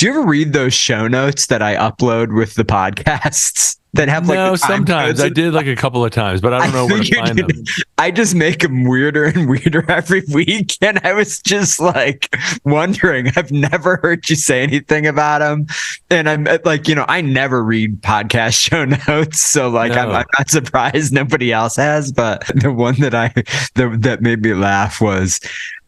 Do you ever read those show notes that I upload with the podcasts that have like no, sometimes I did like a couple of times, but I don't know where to find them. I just make them weirder and weirder every week. And I was just like wondering, I've never heard you say anything about them. And I'm like, I never read podcast show notes. So like, I'm not surprised nobody else has. But the one that made me laugh was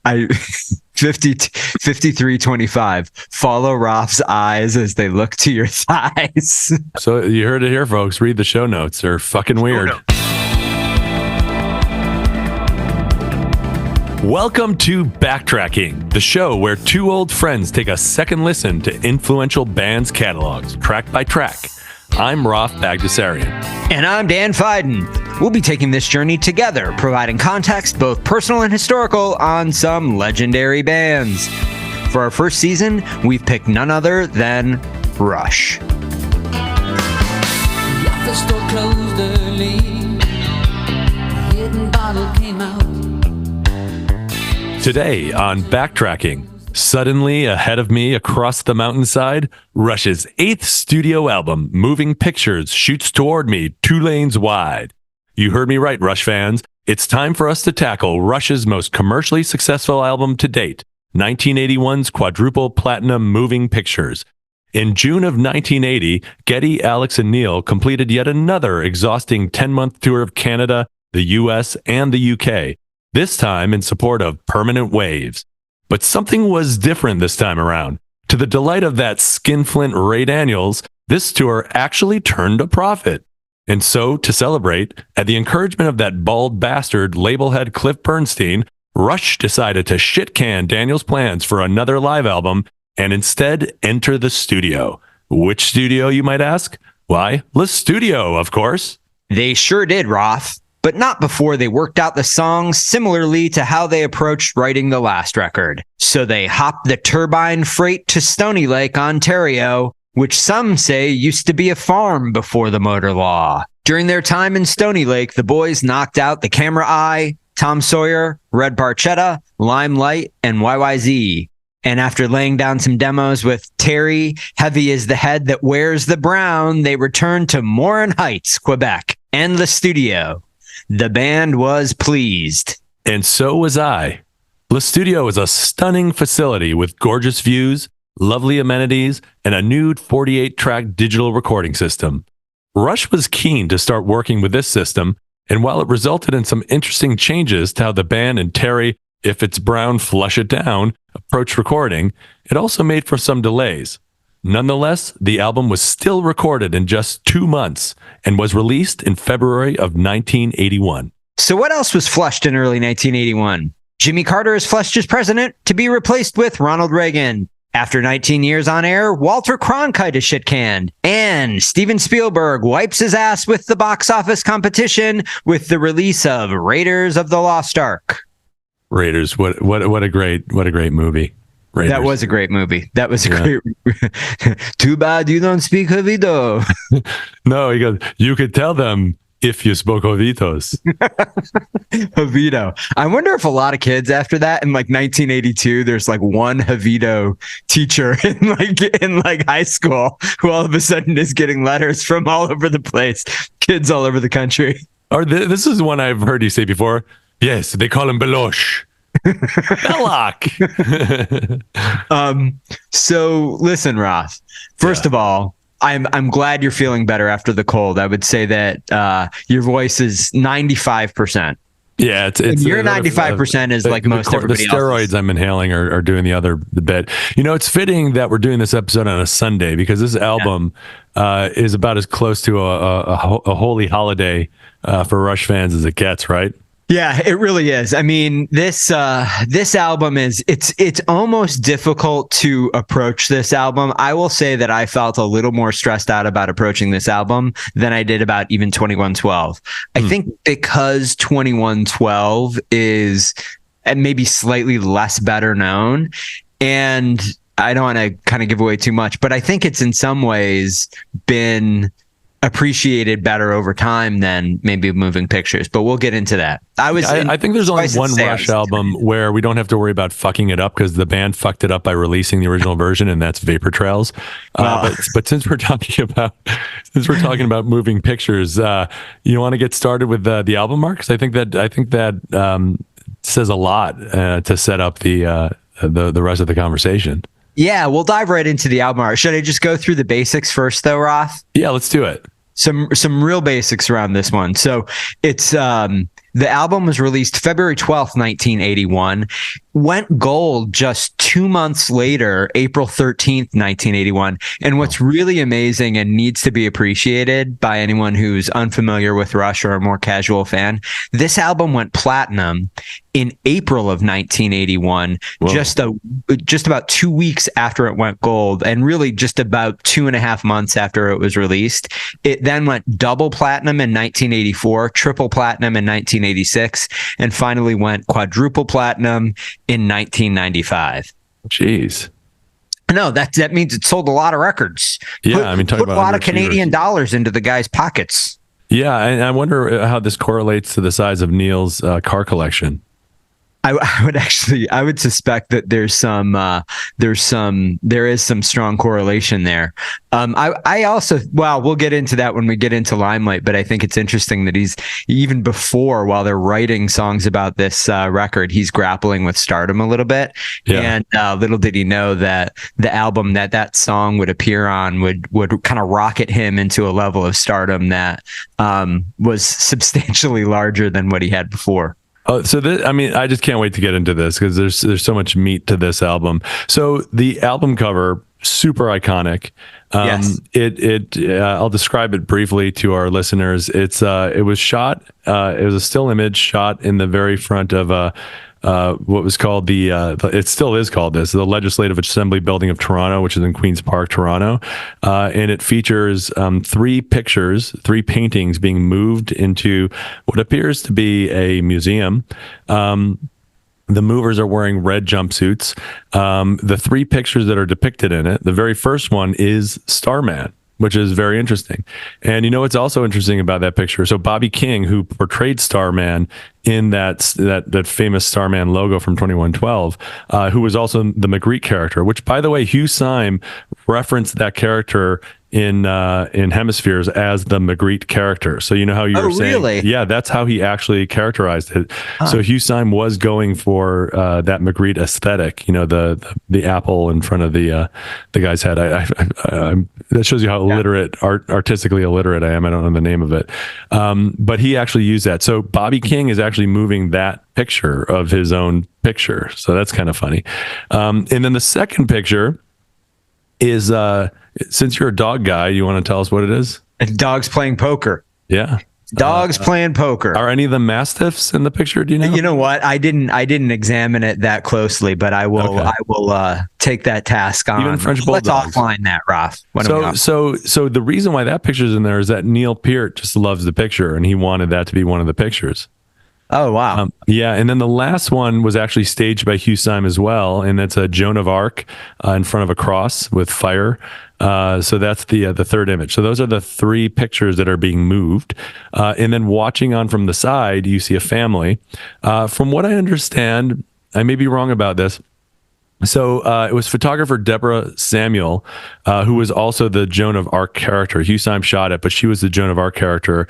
5325. Follow Roth's eyes as they look to your thighs. So you heard it here, folks. Read the show notes. They're fucking weird. Welcome to Backtracking, the show where two old friends take a second listen to influential bands' catalogs, track by track. I'm Roth Bagdasarian. And I'm Dan Fiden. We'll be taking this journey together, providing context, both personal and historical, on some legendary bands. For our first season, we've picked none other than Rush. The office door closed early. The hidden bottle came out. Today on Backtracking, suddenly ahead of me across the mountainside, Rush's 8th studio album, Moving Pictures, shoots toward me 2 lanes wide. You heard me right, Rush fans. It's time for us to tackle Rush's most commercially successful album to date, 1981's quadruple platinum Moving Pictures. In June of 1980, Geddy, Alex, and Neil completed yet another exhausting 10-month tour of Canada, the US, and the UK, this time in support of Permanent Waves. But something was different this time around. To the delight of that skinflint Ray Daniels, this tour actually turned a profit. And so, to celebrate, at the encouragement of that bald bastard label head Cliff Bernstein, Rush decided to shit-can Daniels' plans for another live album and instead enter the studio. Which studio, you might ask? Why, the studio, of course. They sure did, Roth. But not before they worked out the songs similarly to how they approached writing the last record. So they hopped the turbine freight to Stony Lake, Ontario, which some say used to be a farm before the motor law. During their time in Stony Lake, the boys knocked out The Camera Eye, Tom Sawyer, Red Barchetta, Limelight, and YYZ. And after laying down some demos with Terry, Heavy is the Head That Wears the Brown, they returned to Morin Heights, Quebec, and the studio. The band was pleased. And so was I. Le Studio is a stunning facility with gorgeous views, lovely amenities, and a new 48-track digital recording system. Rush was keen to start working with this system, and while it resulted in some interesting changes to how the band and Terry, If It's Brown, Flush It Down, approached recording, it also made for some delays. Nonetheless, the album was still recorded in just 2 months and was released in February of 1981. So what else was flushed in early 1981? Jimmy Carter is flushed as president to be replaced with Ronald Reagan. After 19 years on air, Walter Cronkite is shit-canned. And Steven Spielberg wipes his ass with the box office competition with the release of Raiders of the Lost Ark. Raiders, what a great movie. Raiders. That was a great movie. That was a great. Too bad you don't speak Jovito. No, he goes, you could tell them if you spoke Jovitos. Jovito. I wonder if a lot of kids after that in like 1982, there's like one Jovito teacher in like high school who all of a sudden is getting letters from all over the place. Kids all over the country. Or this is one I've heard you say before. Yes, they call him Belosh. Belloc. So listen, Roth. First of all, I'm glad you're feeling better after the cold. I would say that your voice is 95%. Yeah, it's your 95% is like most everybody else. The steroids else's. I'm inhaling are doing the bit. It's fitting that we're doing this episode on a Sunday because this album is about as close to a holy holiday for Rush fans as it gets, right? Yeah, it really is. I mean, this album it's almost difficult to approach this album. I will say that I felt a little more stressed out about approaching this album than I did about even 2112. I think because 2112 is maybe slightly less better known, and I don't want to kind of give away too much, but I think it's in some ways been appreciated better over time than maybe moving pictures, but we'll get into that. I think there's only one Rush album where we don't have to worry about fucking it up because the band fucked it up by releasing the original version, and that's Vapor Trails. But since we're talking about moving pictures, you want to get started with the album, Mark? Because I think that says a lot to set up the rest of the conversation. Yeah, we'll dive right into the album art. Should I just go through the basics first, though, Roth? Yeah, let's do it. Some real basics around this one. So it's the album was released February 12th, 1981. Went gold just 2 months later, April 13th, 1981. And what's really amazing and needs to be appreciated by anyone who's unfamiliar with Rush or a more casual fan, this album went platinum in April of 1981, just about 2 weeks after it went gold, and really just about 2.5 months after it was released. It then went double platinum in 1984, triple platinum in 1986, and finally went quadruple platinum in 1995. Jeez. No, that means it sold a lot of records. Yeah, put a lot of Canadian dollars into the guy's pockets. Yeah, and I wonder how this correlates to the size of Neil's car collection. I would suspect that there is some strong correlation there. I also, we'll get into that when we get into Limelight, but I think it's interesting that he's, even before, while they're writing songs about this record, he's grappling with stardom a little bit. Yeah. And little did he know that the album that song would appear on would kind of rocket him into a level of stardom that was substantially larger than what he had before. Oh, so I just can't wait to get into this because there's so much meat to this album. So the album cover, super iconic. Yes. I'll describe it briefly to our listeners. It was shot. It was a still image shot in the very front of what was called it still is called this, the Legislative Assembly Building of Toronto, which is in Queen's Park, Toronto. And it features 3 paintings being moved into what appears to be a museum. The movers are wearing red jumpsuits. The 3 pictures that are depicted in it, the very first one is Starman, which is very interesting. And you know what's also interesting about that picture? So Bobby King, who portrayed Starman in that famous Starman logo from 2112, who was also the Magritte character, which, by the way, Hugh Syme referenced that character in Hemispheres as the Magritte character. So you know how you were saying, really? Yeah, that's how he actually characterized it. Huh. So Hugh Syme was going for that Magritte aesthetic, you know, the apple in front of the guy's head. That shows you how artistically illiterate I am. I don't know the name of it, but he actually used that. So Bobby King is actually moving that picture of his own picture. So that's kind of funny. And then the second picture is, since you're a dog guy, you want to tell us what it is? Dogs playing poker. Yeah. Dogs playing poker. Are any of the mastiffs in the picture? Do you know? You know what? I didn't examine it that closely, but I will. Okay. I will take that task on. Even French bulldogs. Let's offline that, Roth. So the reason why that picture's in there is that Neil Peart just loves the picture, and he wanted that to be one of the pictures. Oh, wow. Yeah. And then the last one was actually staged by Hugh Syme as well. And that's a Joan of Arc in front of a cross with fire. So that's the third image. So those are the 3 pictures that are being moved. And then watching on from the side, you see a family. From what I understand, I may be wrong about this. So it was photographer Deborah Samuel, who was also the Joan of Arc character. Hugh Syme shot it, but she was the Joan of Arc character.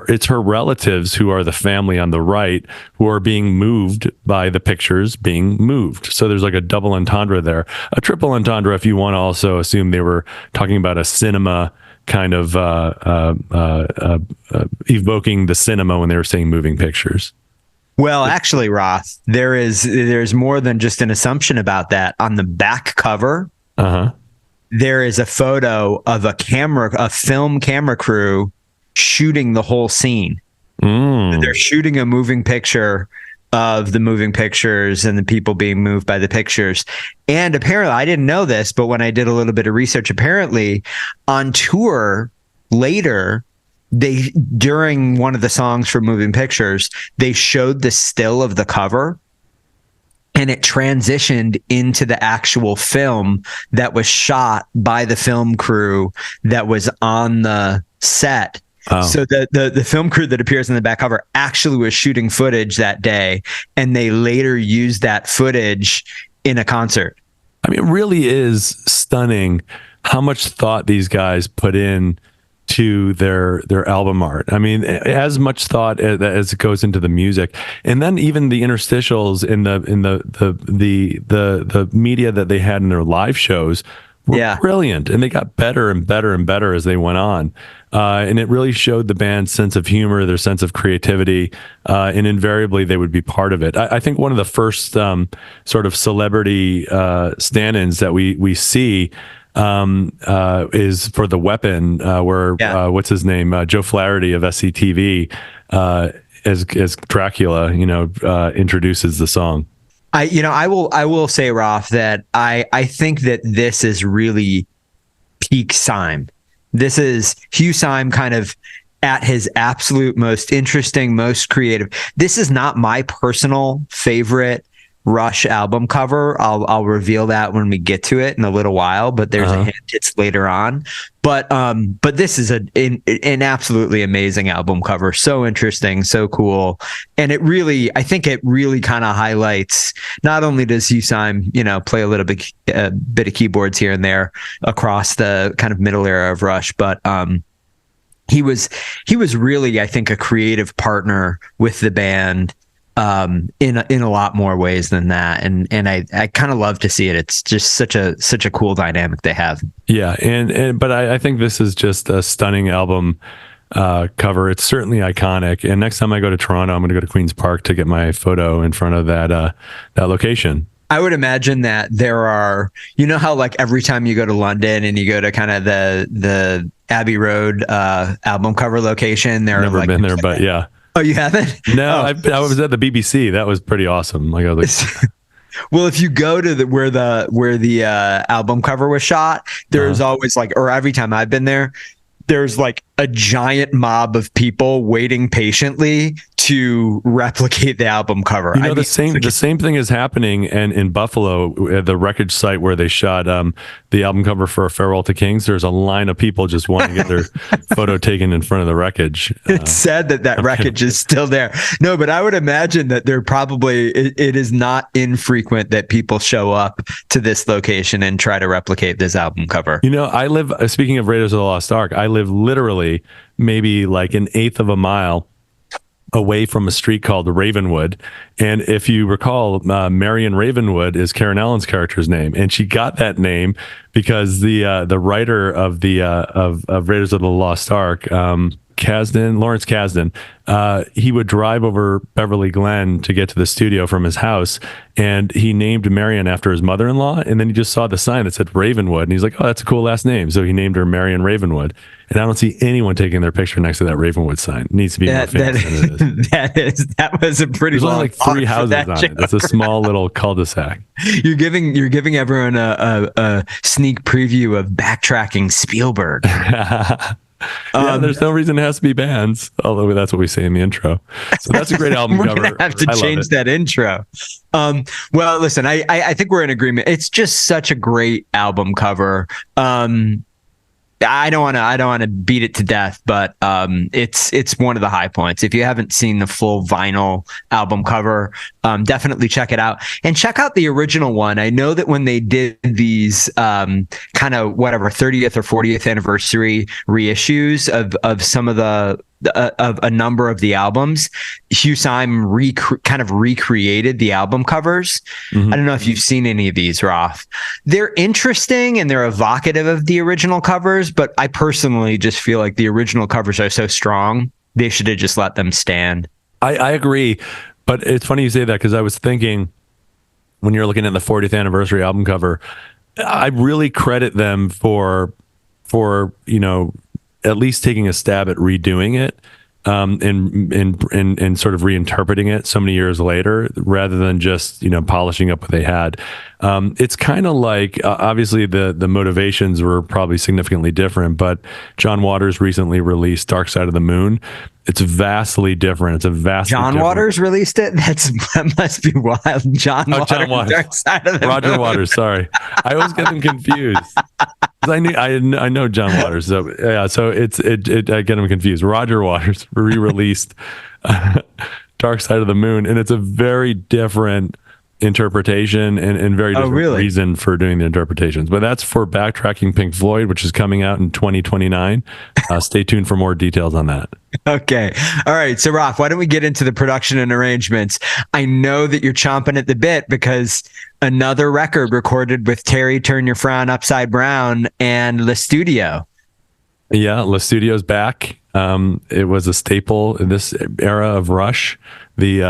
It's her relatives, who are the family on the right, who are being moved by the pictures being moved. So there's like a double entendre there. A triple entendre if you want to also assume they were talking about a cinema kind of evoking the cinema when they were saying moving pictures. Well, actually, Roth, there's more than just an assumption about that. On the back cover, there is a photo of a film camera crew shooting the whole scene. They're shooting a moving picture of the moving pictures and the people being moved by the pictures. And apparently, I didn't know this, but when I did a little bit of research, apparently on tour later, during one of the songs for Moving Pictures, they showed the still of the cover, and it transitioned into the actual film that was shot by the film crew that was on the set. Oh. So the film crew that appears in the back cover actually was shooting footage that day, and they later used that footage in a concert. I mean, it really is stunning how much thought these guys put in to their album art. I mean, as much thought as it goes into the music, and then even the interstitials in the media that they had in their live shows were brilliant, and they got better and better and better as they went on. And it really showed the band's sense of humor, their sense of creativity, and invariably they would be part of it. I think one of the first sort of celebrity stand-ins that we see is for The Weapon, where what's his name, Joe Flaherty of SCTV, as Dracula, introduces the song. I will say, Roth, that I think that this is really peak Syme. This is Hugh Syme kind of at his absolute most interesting, most creative. This is not my personal favorite Rush album cover. I'll reveal that when we get to it in a little while, but there's a hint it's later on. But this is an absolutely amazing album cover. So interesting, so cool. And I think it really kind of highlights, not only does Hugh Syme, play a little bit of keyboards here and there across the kind of middle era of Rush, but he was really, I think, a creative partner with the band in a lot more ways than that, and I kind of love to see it. It's just such a cool dynamic they have. Yeah, but I think this is just a stunning album cover. It's certainly iconic. And next time I go to Toronto, I'm going to go to Queen's Park to get my photo in front of that location. I would imagine that there are, how like every time you go to London and you go to kind of the Abbey Road album cover location, there never are like been there, but yeah. Oh, you haven't? No, I was at the BBC. That was pretty awesome. Like I was like, well, if you go to where the album cover was shot, there's always or every time I've been there, there's like a giant mob of people waiting patiently to replicate the album cover. The same thing is happening in Buffalo, at the wreckage site where they shot the album cover for A Farewell to Kings. There's a line of people just wanting to get their photo taken in front of the wreckage. It's sad that wreckage is still there. No, but I would imagine that there probably, it is not infrequent that people show up to this location and try to replicate this album cover. I live, speaking of Raiders of the Lost Ark, I live literally maybe like an eighth of a mile away from a street called Ravenwood. And if you recall, Marion Ravenwood is Karen Allen's character's name. And she got that name because the writer of of Raiders of the Lost Ark, Lawrence Kasdan, he would drive over Beverly Glen to get to the studio from his house, and he named Marion after his mother-in-law, and then he just saw the sign that said Ravenwood, and he's like, oh, that's a cool last name. So he named her Marion Ravenwood. And I don't see anyone taking their picture next to that Ravenwood sign. It needs to be more famous than it is. That was a pretty There's only like 3 houses on it. It's a small little cul-de-sac. You're giving everyone a sneak preview of Backtracking Spielberg. There's no reason it has to be bands, although that's what we say in the intro. So that's a great album we're cover. Gonna have to change that intro. Well, listen, I think we're in agreement. It's just such a great album cover. I don't want to beat it to death, but it's one of the high points. If you haven't seen the full vinyl album cover, definitely check it out, and check out the original one. I know that when they did these kind of 30th or 40th anniversary reissues of some of of a number of the albums, Hugh Syme kind of recreated the album covers. Mm-hmm. I don't know if you've seen any of these, Roth. They're interesting and they're evocative of the original covers, but I personally just feel like the original covers are so strong, they should have just let them stand. I agree, but it's funny you say that, because I was thinking, when you're looking at the 40th anniversary album cover, I really credit them for at least taking a stab at redoing it, and sort of reinterpreting it so many years later, rather than just polishing up what they had. It's kind of like, obviously the motivations were probably significantly different, but John Waters recently released Dark Side of the Moon. It's vastly different. It's a vastly John different... Waters released it? That must be wild. John Waters. Dark Side of the Roger Moon. Waters, sorry. I always get them confused. I know John Waters. So yeah, so I get him confused. Roger Waters re-released Dark Side of the Moon, and it's a very different interpretation and very different reason for doing the interpretations. But that's for Backtracking Pink Floyd, which is coming out in 2029. Stay tuned for more details on that. Okay. All right. So, Ralph, why don't we get into the production and arrangements? I know that you're chomping at the bit because another record recorded with Terry Turn Your Frown Upside Brown and Le Studio. Yeah, Le Studio's back. It was a staple in this era of Rush. The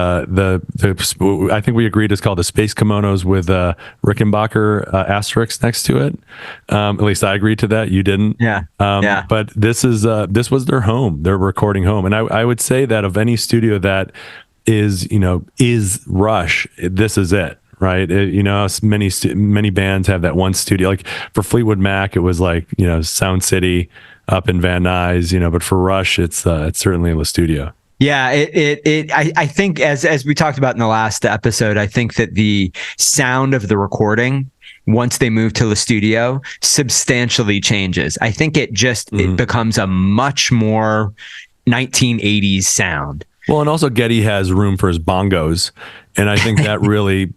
I think we agreed it's called the Space Kimonos with Rickenbacker asterisk next to it. At least I agreed to that. You didn't. Yeah. But this was their home, their recording home, and I would say that of any studio that is Rush, this is it. Right. Many bands have that one studio. Like for Fleetwood Mac, it was like, Sound City up in Van Nuys, but for Rush, it's certainly Le Studio. Yeah, I think as we talked about in the last episode, I think that the sound of the recording, once they move to the studio, substantially changes. I think it becomes a much more 1980s sound. Well, and also Geddy has room for his bongos, and I think that really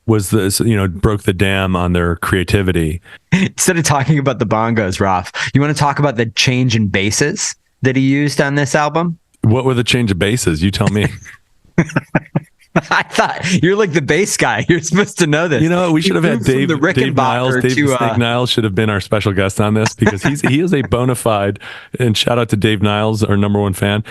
was broke the dam on their creativity. Instead of talking about the bongos, Ralph, you want to talk about the change in basses that he used on this album? What were the change of basses? You tell me. I thought you're like the bass guy. You're supposed to know this. We should have had Dave Niles. Dave Niles should have been our special guest on this because he is a bona fide, and shout out to Dave Niles, our number one fan.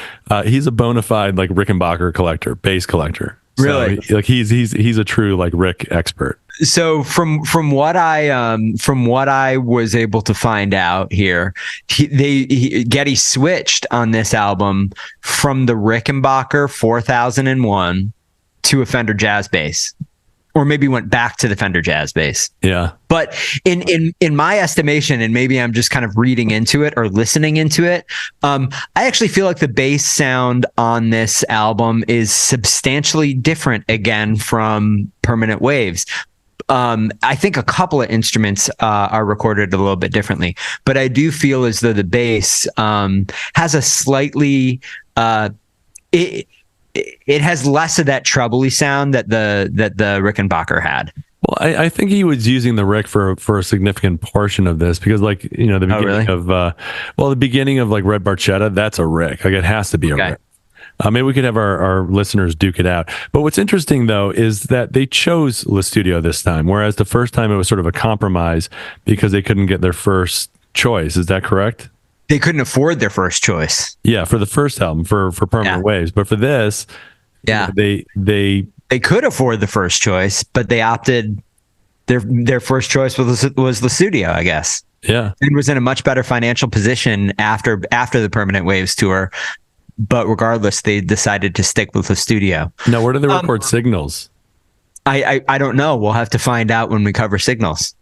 He's a bona fide like Rickenbacker collector, bass collector. Really? So, like he's a true like Rick expert. So from what I was able to find out here, Geddy switched on this album from the Rickenbacker 4001 to a Fender Jazz bass, or maybe went back to the Fender Jazz bass. Yeah. But in my estimation, and maybe I'm just kind of reading into it or listening into it, I actually feel like the bass sound on this album is substantially different again from Permanent Waves. I think a couple of instruments are recorded a little bit differently, but I do feel as though the bass has a slightly it has less of that trebly sound that the Rickenbacker had. Well, I think he was using the Rick for a significant portion of this because, like, the beginning of the beginning of like Red Barchetta, that's a Rick. Like, it has to be a Rick. Maybe we could have our listeners duke it out. But what's interesting, though, is that they chose Le Studio this time, whereas the first time it was sort of a compromise because they couldn't get their first choice. Is that correct? They couldn't afford their first choice. Yeah, for the first album, for Permanent Waves. But for this, they could afford the first choice, but they opted their first choice was the studio, I guess. Yeah. And was in a much better financial position after the Permanent Waves tour. But regardless, they decided to stick with the studio. Now, where do they record Signals? I don't know. We'll have to find out when we cover Signals.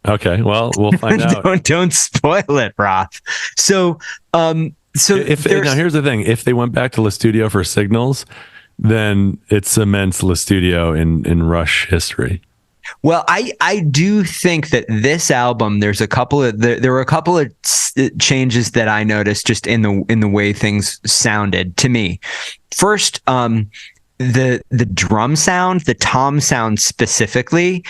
Okay, well, we'll find out. Don't spoil it, Roth. So now here's the thing: if they went back to Le Studio for Signals, then it cements Le Studio in Rush history. Well, I do think that this album, there were a couple of changes that I noticed just in the way things sounded to me. First, the drum sound, the tom sound specifically,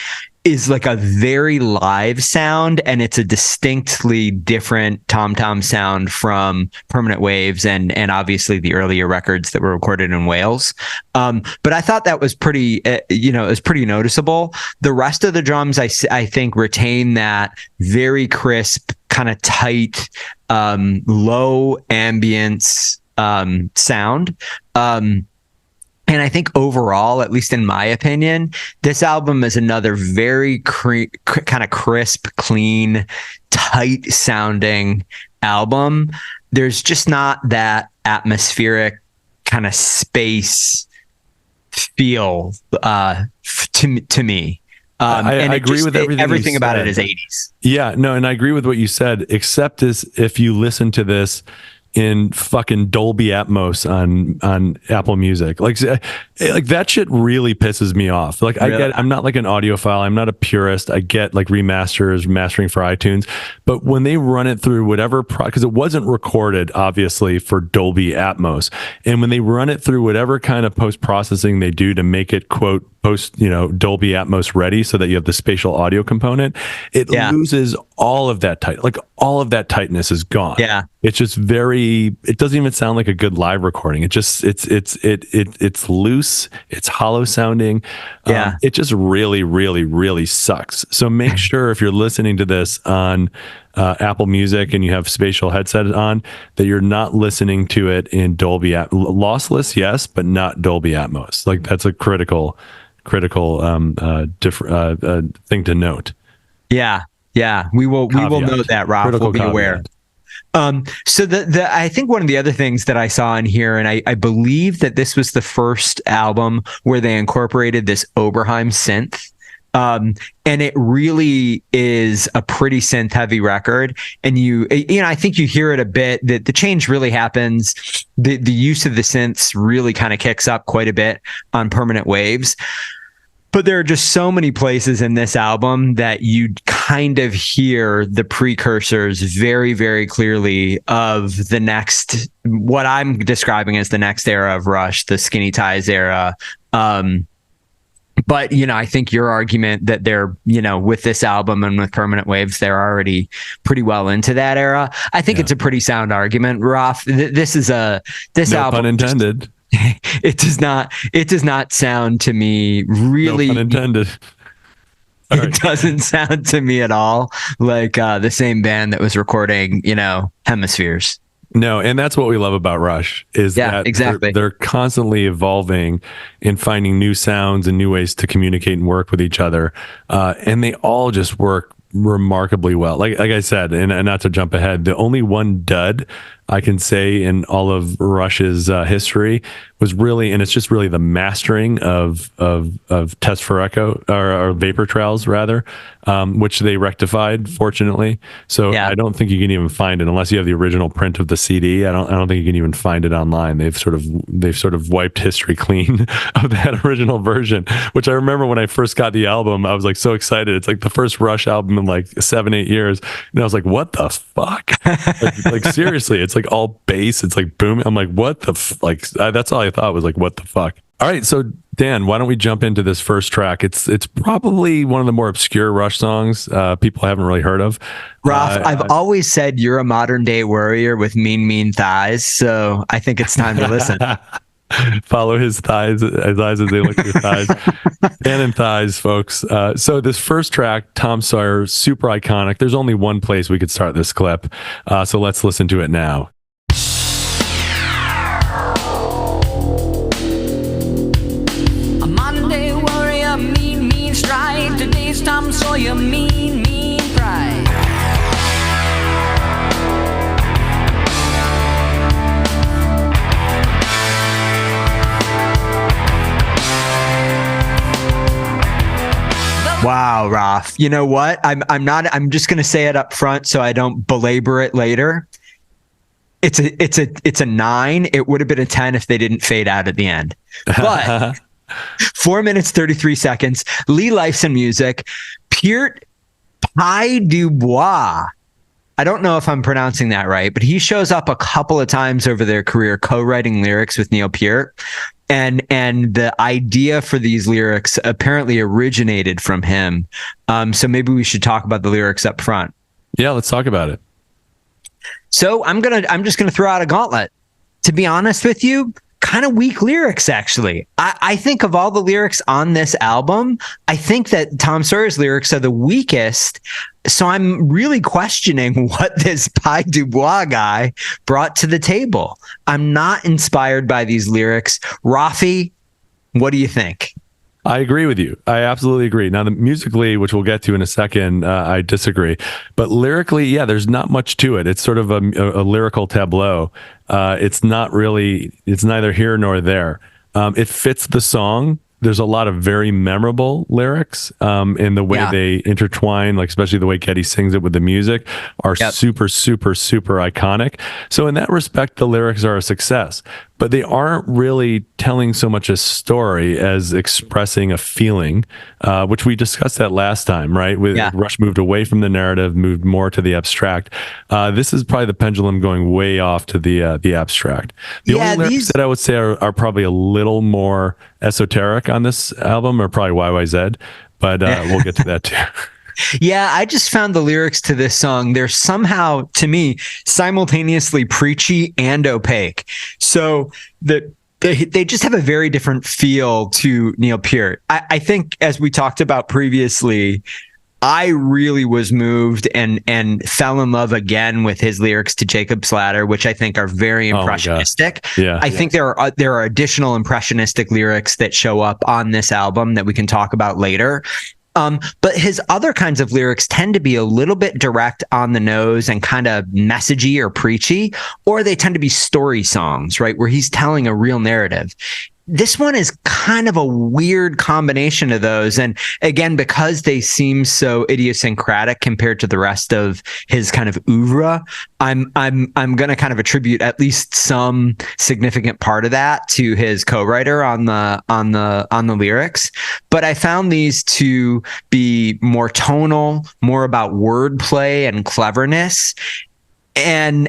is like a very live sound, and it's a distinctly different tom sound from Permanent Waves and obviously the earlier records that were recorded in Wales. But I thought that was pretty, it was pretty noticeable. The rest of the drums, I think, retain that very crisp, kind of tight, low ambience sound. And I think overall, at least in my opinion, this album is another very kind of crisp, clean, tight sounding album. There's just not that atmospheric kind of space feel to me. I agree with everything. Everything about it is 80s. Yeah, no, and I agree with what you said, except as if you listen to this in fucking Dolby Atmos on Apple Music. Like that shit really pisses me off. Like Really? I'm not like an audiophile. I'm not a purist. I get like mastering for iTunes, but when they run it through whatever, because it wasn't recorded obviously for Dolby Atmos, and when they run it through whatever kind of post processing they do to make it quote post, Dolby Atmos ready so that you have the spatial audio component, it loses all of that like all of that tightness is gone. Yeah. It's just it doesn't even sound like a good live recording. It just, it's loose. It's hollow sounding. Yeah. It just really, really, really sucks. So make sure if you're listening to this on Apple Music and you have spatial headset on, that you're not listening to it in Dolby lossless, yes, but not Dolby Atmos. Like that's a critical thing to note. Yeah. We will note that, Rob. We'll be aware. So I think one of the other things that I saw in here, and I believe that this was the first album where they incorporated this Oberheim synth. And it really is a pretty synth heavy record. And I think you hear it a bit, that the change really happens. The use of the synths really kind of kicks up quite a bit on Permanent Waves. But there are just so many places in this album that you kind of hear the precursors very, very clearly of the next, what I'm describing as the next era of Rush, the Skinny Ties era. But, I think your argument that they're, with this album and with Permanent Waves, they're already pretty well into that era. I think it's a pretty sound argument, Raf. This album. Pun intended. It does not sound to me really. No pun intended. It doesn't sound to me at all like the same band that was recording, Hemispheres. No, and that's what we love about Rush is that exactly. They're constantly evolving and finding new sounds and new ways to communicate and work with each other, and they all just work remarkably well. Like I said, and not to jump ahead, the only one dud I can say in all of Rush's history was really, and it's just really the mastering of Test for Echo or Vapor Trails rather, which they rectified fortunately. So I don't think you can even find it unless you have the original print of the CD. I don't think you can even find it online. They've sort of wiped history clean of that original version, which I remember when I first got the album, I was like so excited. It's like the first Rush album in like 7-8 years. And I was like, what the fuck? like seriously, it's like all bass. It's like boom. I'm like, what the that's all I thought was like, what the fuck? All right. So Dan, why don't we jump into this first track? It's probably one of the more obscure Rush songs people haven't really heard of. Ralph, I've always said you're a modern day warrior with mean thighs. So I think it's time to listen. Follow his eyes as they look at his thighs. Dan and thighs, folks. So this first track, Tom Sawyer, super iconic. There's only one place we could start this clip. So let's listen to it now. A modern day warrior, mean stride. Today's Tom Sawyer, mean pride. Wow, Ralph. You know what? I'm just going to say it up front so I don't belabor it later. It's a 9. It would have been a 10 if they didn't fade out at the end. But 4 minutes, 33 seconds, Lee Lifeson music, Peart Pai Dubois. I don't know if I'm pronouncing that right, but he shows up a couple of times over their career co-writing lyrics with Neil Peart. And the idea for these lyrics apparently originated from him. So maybe we should talk about the lyrics up front. Yeah, let's talk about it. So I'm just gonna throw out a gauntlet. To be honest with you, kind of weak lyrics, actually. I think of all the lyrics on this album, I think that Tom Sawyer's lyrics are the weakest. So I'm really questioning what this Pai Dubois guy brought to the table. I'm not inspired by these lyrics. Rafi, what do you think? I agree with you. I absolutely agree. Now, musically, which we'll get to in a second, I disagree. But lyrically, yeah, there's not much to it. It's sort of a lyrical tableau. It's not really, it's neither here nor there. It fits the song, there's a lot of very memorable lyrics, in the way they intertwine, like especially the way Geddy sings it with the music are super, super, super iconic. So in that respect, the lyrics are a success, but they aren't really telling so much a story as expressing a feeling, which we discussed that last time, right? Rush moved away from the narrative, moved more to the abstract. This is probably the pendulum going way off to the abstract. The only lyrics that I would say are probably a little more esoteric on this album are probably YYZ, but we'll get to that too. Yeah, I just found the lyrics to this song, they're somehow, to me, simultaneously preachy and opaque. So they just have a very different feel to Neil Peart. I think, as we talked about previously, I really was moved and fell in love again with his lyrics to Jacob's Ladder, which I think are very impressionistic. I think there are additional impressionistic lyrics that show up on this album that we can talk about later. But his other kinds of lyrics tend to be a little bit direct on the nose and kind of messagey or preachy, or they tend to be story songs, right? Where he's telling a real narrative. This one is kind of a weird combination of those. And again, because they seem so idiosyncratic compared to the rest of his kind of oeuvre, I'm going to kind of attribute at least some significant part of that to his co-writer on the lyrics. But I found these to be more tonal, more about wordplay and cleverness, and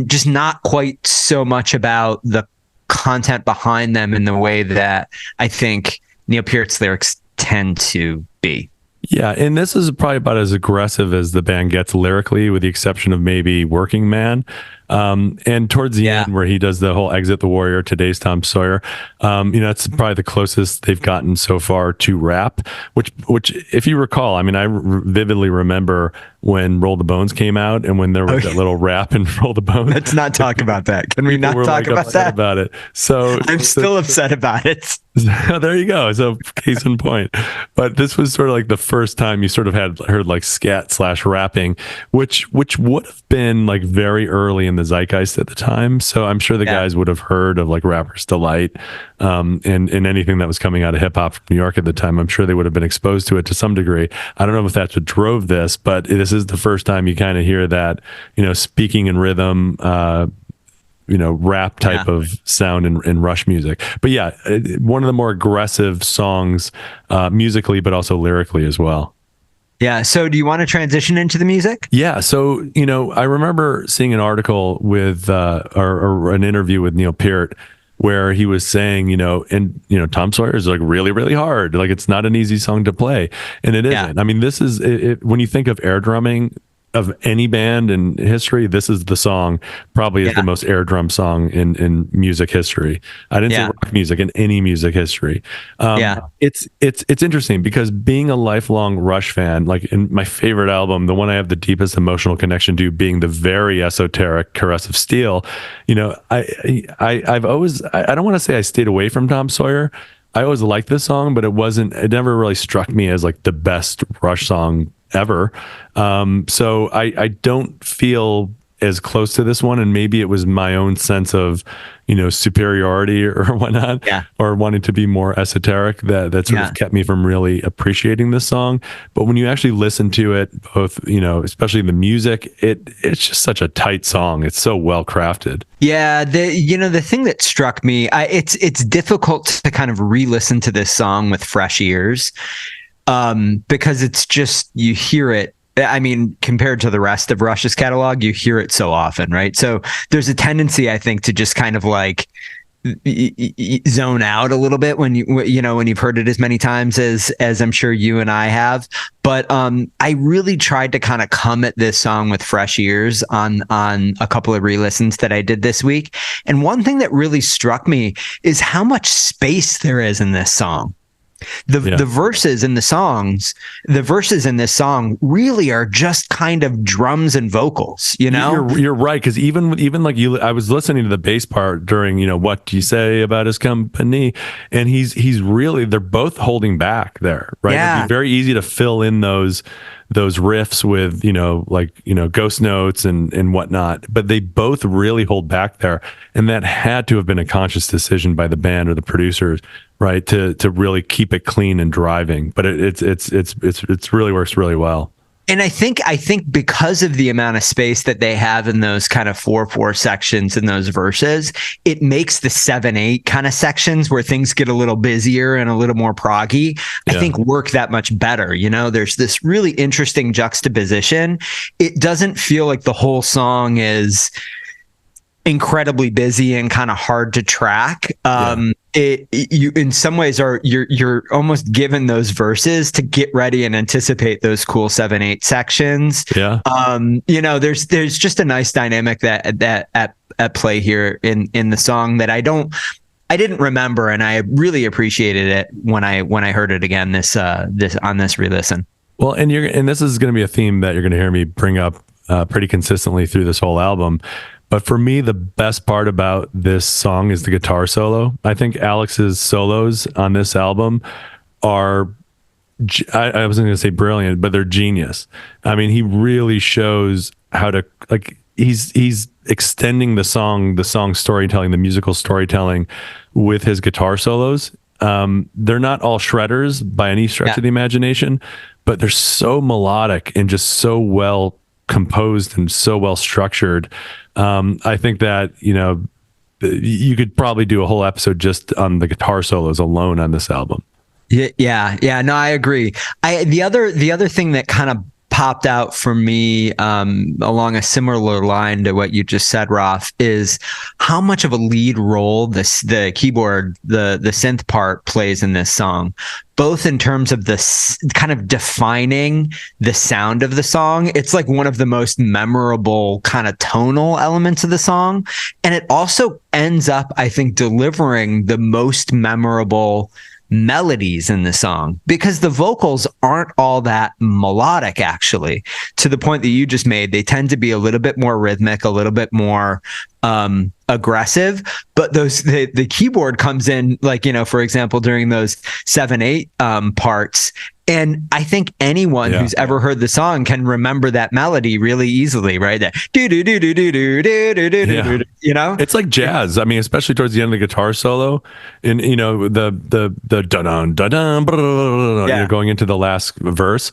just not quite so much about the content behind them in the way that I think Neil Peart's lyrics tend to be. Yeah, and this is probably about as aggressive as the band gets lyrically, with the exception of maybe Working Man. And towards the end, where he does the whole Exit the Warrior, Today's Tom Sawyer, it's probably the closest they've gotten so far to rap, which if you recall, I mean, I vividly remember when Roll the Bones came out, and when there was that little rap in Roll the Bones. Let's not talk about that. Can we not talk about that? About it. So I'm still upset about it. There you go. So case in point. But this was sort of like the first time you sort of heard like scat / rapping, which would have been like very early in the zeitgeist at the time. So I'm sure the guys would have heard of like Rapper's Delight, and anything that was coming out of hip hop from New York at the time. I'm sure they would have been exposed to it to some degree. I don't know if that's what drove this, but this is the first time you kind of hear that, speaking in rhythm, rap type of sound in Rush music. But one of the more aggressive songs, musically, but also lyrically as well. Yeah. So do you want to transition into the music? Yeah. So, I remember seeing an article with, or an interview with Neil Peart, where he was saying, Tom Sawyer is like really, really hard. Like, it's not an easy song to play. And it isn't. I mean, this is when you think of air drumming of any band in history, this is the song probably is the most air drum song in music history. I didn't say rock music, in any music history. It's interesting because being a lifelong Rush fan, like in my favorite album, the one I have the deepest emotional connection to being the very esoteric Caress of Steel, I've always, I don't want to say I stayed away from Tom Sawyer. I always liked this song, but it never really struck me as like the best Rush song ever. So I don't feel as close to this one, and maybe it was my own sense of superiority or whatnot, or wanting to be more esoteric that sort of kept me from really appreciating this song. But when you actually listen to it, both especially the music, it's just such a tight song. It's so well crafted. Yeah, the thing that struck me, it's difficult to kind of re-listen to this song with fresh ears, because it's just, you hear it. I mean, compared to the rest of Rush's catalog, you hear it so often, right? So there's a tendency, I think, to just kind of like zone out a little bit when when you've heard it as many times as I'm sure you and I have. But I really tried to kind of come at this song with fresh ears on a couple of re-listens that I did this week. And one thing that really struck me is how much space there is in this song. The verses in this song really are just kind of drums and vocals, You're right, because even like I was listening to the bass part during, what do you say about his company? And he's really, they're both holding back there, right? It'd be very easy to fill in those those riffs with, ghost notes and whatnot, but they both really hold back there. And that had to have been a conscious decision by the band or the producers, right? To really keep it clean and driving, but it's really works really well. And I think because of the amount of space that they have in those kind of 4/4 sections in those verses, it makes the 7/8 kind of sections where things get a little busier and a little more proggy, I think work that much better. There's this really interesting juxtaposition. It doesn't feel like the whole song is incredibly busy and kind of hard to track. You in some ways you're almost given those verses to get ready and anticipate those cool 7/8 sections. There's just a nice dynamic that at play here in the song that I didn't remember, and I really appreciated it when I heard it again this re-listen. Well, and this is going to be a theme that you're going to hear me bring up pretty consistently through this whole album. But for me, the best part about this song is the guitar solo. I think Alex's solos on this album are, I wasn't going to say brilliant, but they're genius. I mean, he really shows how to, he's extending the song storytelling, the musical storytelling with his guitar solos. They're not all shredders by any stretch of the imagination, but they're so melodic and just so well composed and so well structured. I think that, you could probably do a whole episode just on the guitar solos alone on this album. Yeah. No, I agree. The other thing that kind of popped out for me along a similar line to what you just said, Roth, is how much of a lead role the keyboard, the synth part plays in this song, both in terms of this kind of defining the sound of the song. It's like one of the most memorable kind of tonal elements of the song. And it also ends up, I think, delivering the most memorable melodies in the song, because the vocals aren't all that melodic, actually, to the point that you just made. They tend to be a little bit more rhythmic, a little bit more aggressive, but the keyboard comes in, for example, during those 7/8 parts. And I think anyone who's ever heard the song can remember that melody really easily, right? That do do do do do do do do do. It's like jazz. I mean, especially towards the end of the guitar solo, and the dun dun dun going into the last verse.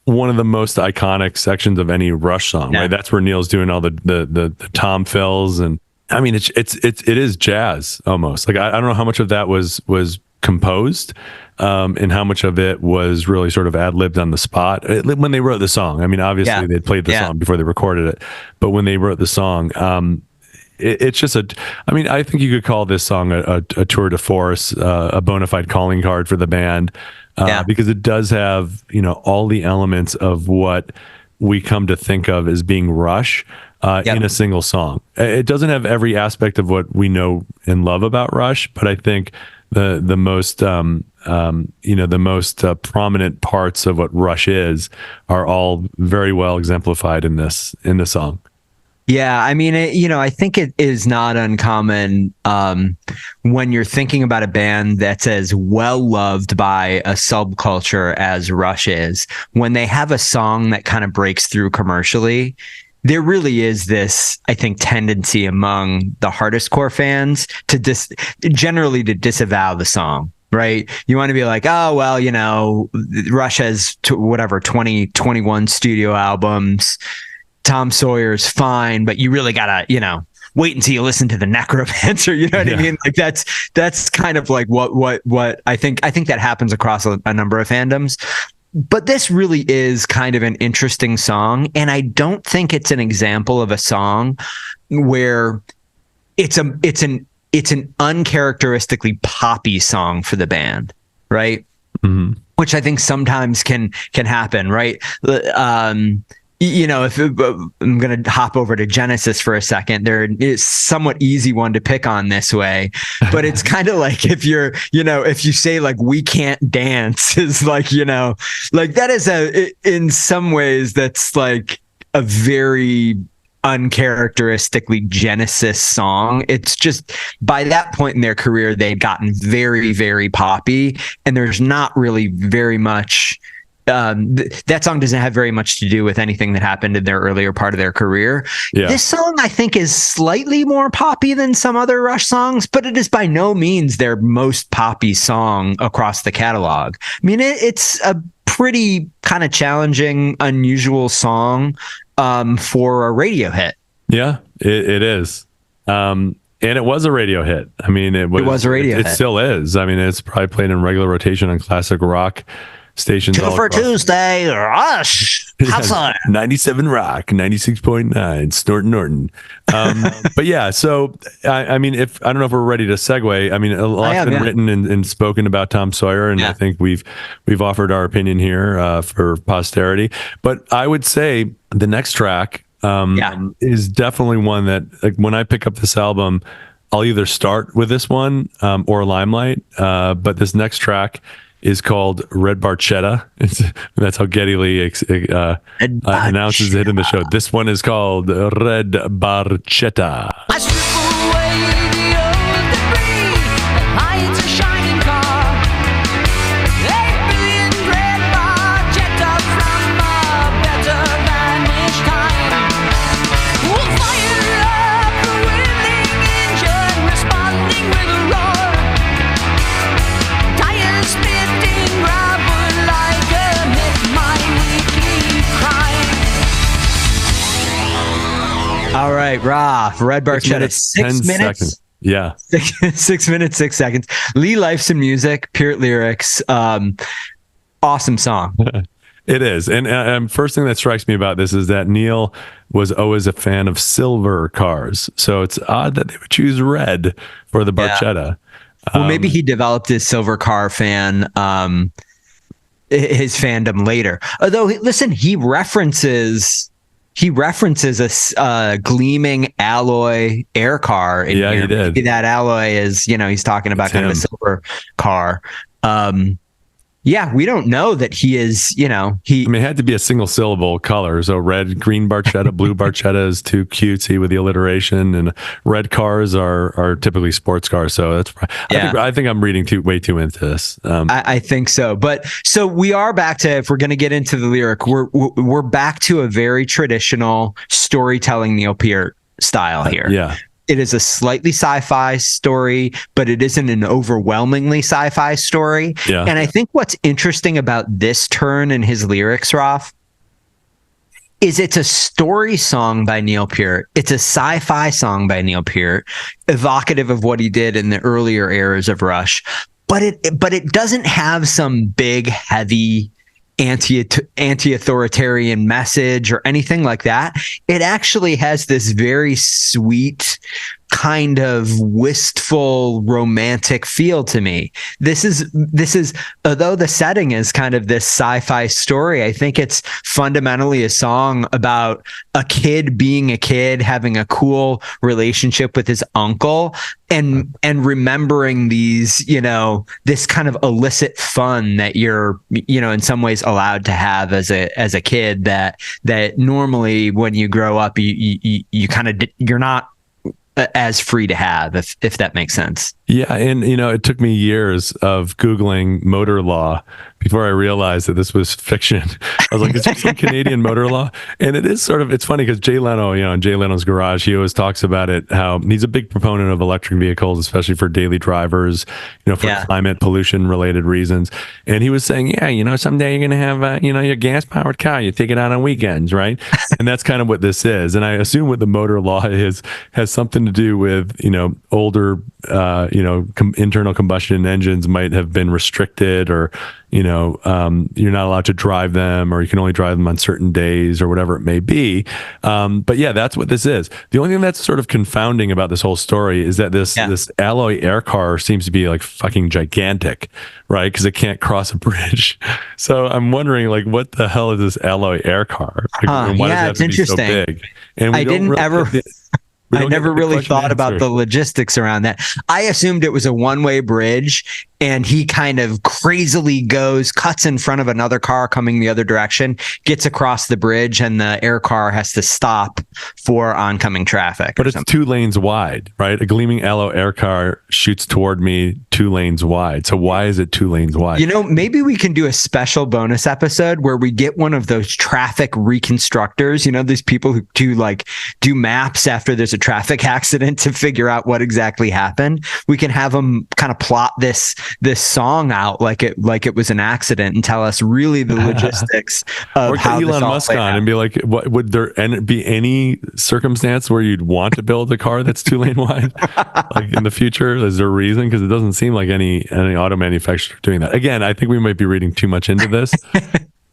One of the most iconic sections of any Rush song, right? That's where Neil's doing all the tom fills, and I mean, it is jazz almost. Like I don't know how much of that was composed, and how much of it was really sort of ad-libbed on the spot when they wrote the song. I mean, obviously they'd played the song before they recorded it, but when they wrote the song, it's just I think you could call this song a tour de force, a bona fide calling card for the band, because it does have, all the elements of what we come to think of as being Rush in a single song. It doesn't have every aspect of what we know and love about Rush, but I think the most prominent parts of what Rush are all very well exemplified in this song. Yeah, I mean, I think it is not uncommon when you're thinking about a band that's as well loved by a subculture as Rush is, when they have a song that kind of breaks through commercially. There really is this, I think, tendency among the hardest core fans to generally disavow the song, right? You want to be like, oh, well, Rush has 20, 21 studio albums. Tom Sawyer's fine, but you really gotta, wait until you listen to the Necromancer. You know what I mean? Like that's kind of like what I think that happens across a number of fandoms. But this really is kind of an interesting song, and I don't think it's an example of a song where it's an uncharacteristically poppy song for the band, right? Mm-hmm. Which I think sometimes can happen, right? If I'm going to hop over to Genesis for a second, there is somewhat easy one to pick on this way, but it's kind of like if you say like, we can't dance is like, like that is in some ways that's like a very uncharacteristically Genesis song. It's just by that point in their career, they'd gotten very, very poppy, and there's not really very much that song doesn't have very much to do with anything that happened in their earlier part of their career. Yeah. This song, I think, is slightly more poppy than some other Rush songs, but it is by no means their most poppy song across the catalog. I mean, it's a pretty kind of challenging, unusual song for a radio hit. Yeah, it is. And it was a radio hit. I mean, it was a radio hit. It still is. I mean, it's probably played in regular rotation on classic rock stations. Two for Tuesday, Rush. Yeah, 97 Rock, 96.9, Snort Norton. But yeah, so I mean, I don't know if we're ready to segue. I mean, a lot's been written and spoken about Tom Sawyer, and I think we've offered our opinion here for posterity. But I would say the next track is definitely one that, like, when I pick up this album, I'll either start with this one or Limelight. But this next track is called Red Barchetta. That's how Geddy Lee announces it in the show. This one is called Red Barchetta. I strip away the old debris and hides a shining car. 8 billion red Barchetta from a better vanished time. We'll fire up a willing engine, responding with a roar. Tires spitting gravel like a hit, my weekly crime. All right, Roth, Red Barchetta, 6 minutes. Seconds. Yeah. 6 minutes, 6 seconds. Lee Lifeson music, Peart lyrics. Awesome song. It is. And first thing that strikes me about this is that Neil was always a fan of silver cars. So it's odd that they would choose red for the Barchetta. Well, maybe he developed his silver car his fandom later. Although, listen, he references a gleaming alloy air car in here. He did. Maybe that alloy is, he's talking about kind of a silver car. Yeah, we don't know that he is, I mean, it had to be a single syllable color. So red, green Barchetta, blue Barchetta is too cutesy with the alliteration, and red cars are typically sports cars. So that's, I think I'm reading way too into this. I think so. But so we are back to, if we're going to get into the lyric, we're back to a very traditional storytelling Neil Peart style here. Yeah. It is a slightly sci-fi story, but it isn't an overwhelmingly sci-fi story. Yeah. And I think what's interesting about this turn in his lyrics, Roth, is it's a story song by Neil Peart. It's a sci-fi song by Neil Peart, evocative of what he did in the earlier eras of Rush. But it doesn't have some big, heavy anti-authoritarian message or anything like that. It actually has this very sweet, kind of wistful, romantic feel to me. This is although the setting is kind of this sci-fi story, I think it's fundamentally a song about a kid being a kid, having a cool relationship with his uncle, and remembering these, this kind of illicit fun that you're, in some ways allowed to have as a kid that normally when you grow up, you kind of, you're not as free to have, if that makes sense. Yeah. And, it took me years of Googling motor law before I realized that this was fiction. I was like, is there some Canadian motor law? And it is sort of, it's funny because Jay Leno, in Jay Leno's Garage, he always talks about it, how he's a big proponent of electric vehicles, especially for daily drivers, for climate pollution related reasons. And he was saying, someday you're going to have, your gas powered car, you take it out on weekends, right? And that's kind of what this is. And I assume what the motor law has something to do with, older, internal combustion engines might have been restricted, or, you're not allowed to drive them, or you can only drive them on certain days, or whatever it may be. But yeah, that's what this is. The only thing that's sort of confounding about this whole story is that this alloy air car seems to be like fucking gigantic, right? Because it can't cross a bridge. So I'm wondering, like, what the hell is this alloy air car? Like, why does it have to be so big? And we We I don't get never the really question thought about answered. the logistics around that. I assumed it was a one-way bridge, and he kind of crazily cuts in front of another car coming the other direction, gets across the bridge, and the air car has to stop for oncoming traffic. But it's 2 lanes wide, right? A gleaming yellow air car shoots toward me 2 lanes wide. So why is it 2 lanes wide? You know, maybe we can do a special bonus episode where we get one of those traffic reconstructors, you know, these people who do maps after there's a traffic accident to figure out what exactly happened. We can have them kind of plot this song out like it was an accident and tell us really the logistics of Or how get this Elon all Musk played on out. and be like, what would there be any circumstance where you'd want to build a car that's 2 lane wide? Like in the future, is there a reason? Because it doesn't seem like any auto manufacturer doing that. Again, I think we might be reading too much into this.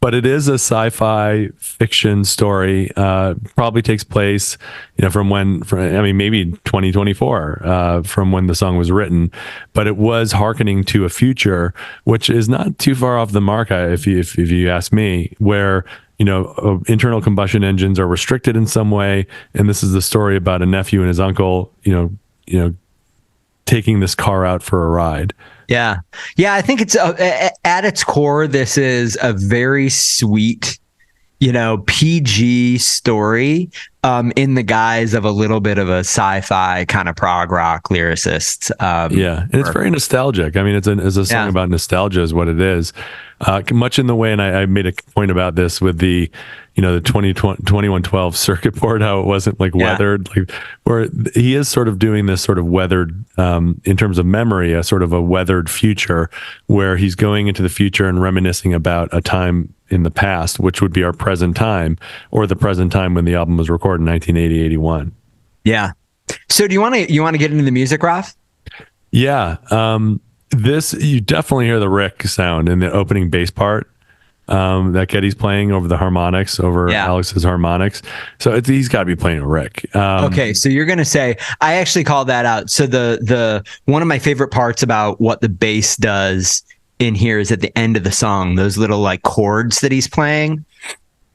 But it is a sci-fi fiction story. Probably takes place, you know, maybe 2024 from when the song was written. But it was hearkening to a future, which is not too far off the mark, if you ask me, where, you know, internal combustion engines are restricted in some way. And this is the story about a nephew and his uncle, you know, taking this car out for a ride. Yeah. I think it's at its core, this is a very sweet, you know, PG story in the guise of a little bit of a sci-fi kind of prog rock lyricist. And it's very nostalgic. I mean, it's a song about nostalgia is what it is. Much in the way, and I made a point about this with the 2112 circuit board, how it wasn't like weathered, like where he is sort of doing this sort of weathered, in terms of memory, a sort of a weathered future where he's going into the future and reminiscing about a time in the past, which would be our present time, or the present time when the album was recorded in 1980, 81. Yeah. So do you want to get into the music, Ralph? Yeah. This, you definitely hear the Rick sound in the opening bass part. That Geddy's playing over the harmonics, over Alex's harmonics. So he's got to be playing a Rick. Okay, so you're gonna say, I actually called that out. So the one of my favorite parts about what the bass does in here is at the end of the song, those little like chords that he's playing,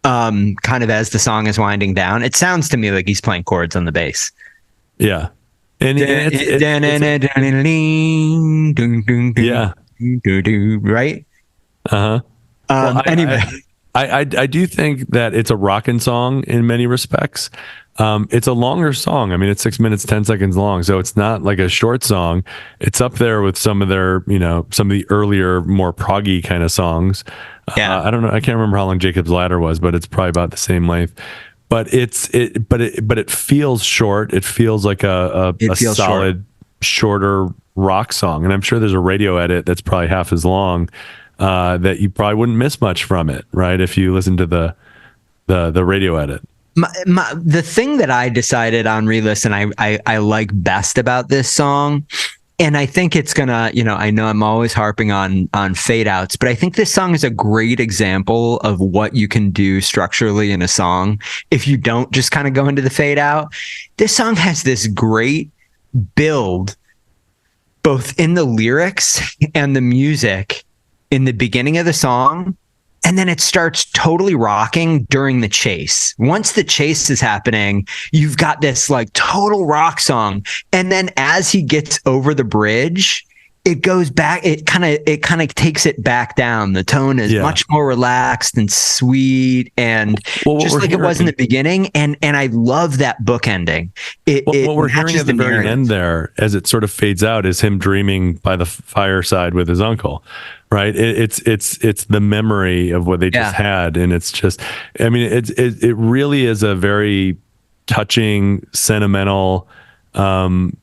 kind of as the song is winding down. It sounds to me like he's playing chords on the bass. Yeah. And right? Uh-huh. Anyway, I do think that it's a rockin' song in many respects. It's a longer song. I mean, it's 6 minutes, 10 seconds long. So it's not like a short song. It's up there with some of their, some of the earlier, more proggy kind of songs. Yeah. I don't know. I can't remember how long Jacob's Ladder was, but it's probably about the same length. But it feels short. It feels like a solid, shorter rock song. And I'm sure there's a radio edit that's probably half as long. That you probably wouldn't miss much from it, right? If you listen to the radio edit. The thing that I decided on re-listen, I like best about this song, and I think it's gonna, I know I'm always harping on fade outs, but I think this song is a great example of what you can do structurally in a song if you don't just kind of go into the fade out. This song has this great build, both in the lyrics and the music, in the beginning of the song, and then it starts totally rocking during the chase. Once the chase is happening, you've got this like total rock song, and then as he gets over the bridge, it goes back. It kind of takes it back down. The tone is much more relaxed and sweet, and just like it was in the beginning. And I love that book ending. What we're hearing at the very end there, as it sort of fades out, is him dreaming by the fireside with his uncle. Right. It's the memory of what they just had. And it's just, I mean, it really is a very touching, sentimental, song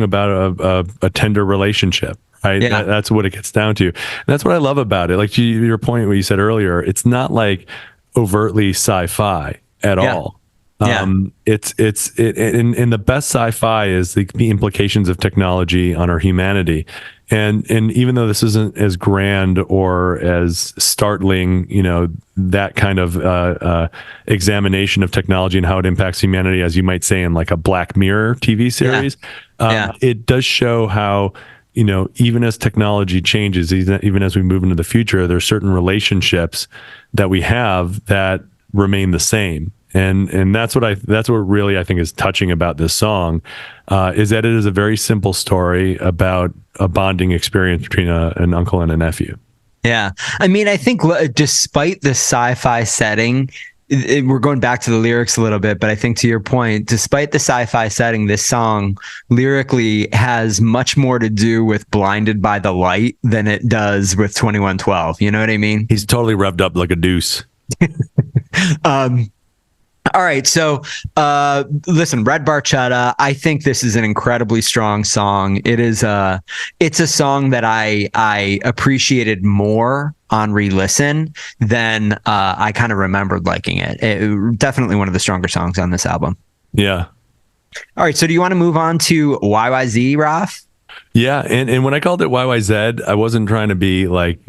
about a tender relationship. Right. Yeah. That's what it gets down to. And that's what I love about it. Like to your point, what you said earlier, it's not like overtly sci-fi at all. It's the best sci-fi is the implications of technology on our humanity. And even though this isn't as grand or as startling, that kind of examination of technology and how it impacts humanity, as you might say in like a Black Mirror TV series, it does show how, even as technology changes, even as we move into the future, there's certain relationships that we have that remain the same. And that's what really I think is touching about this song, is that it is a very simple story about a bonding experience between an uncle and a nephew. Yeah. I mean, I think despite the sci-fi setting, we're going back to the lyrics a little bit, but I think to your point, despite the sci-fi setting, this song lyrically has much more to do with Blinded by the Light than it does with 2112. You know what I mean? He's totally revved up like a deuce. All right. So, listen, Red Barchetta, I think this is an incredibly strong song. It's a song that I appreciated more on re-listen than I kind of remembered liking it. Definitely one of the stronger songs on this album. Yeah. All right. So do you want to move on to YYZ, Raf? Yeah, and when I called it YYZ, I wasn't trying to be like,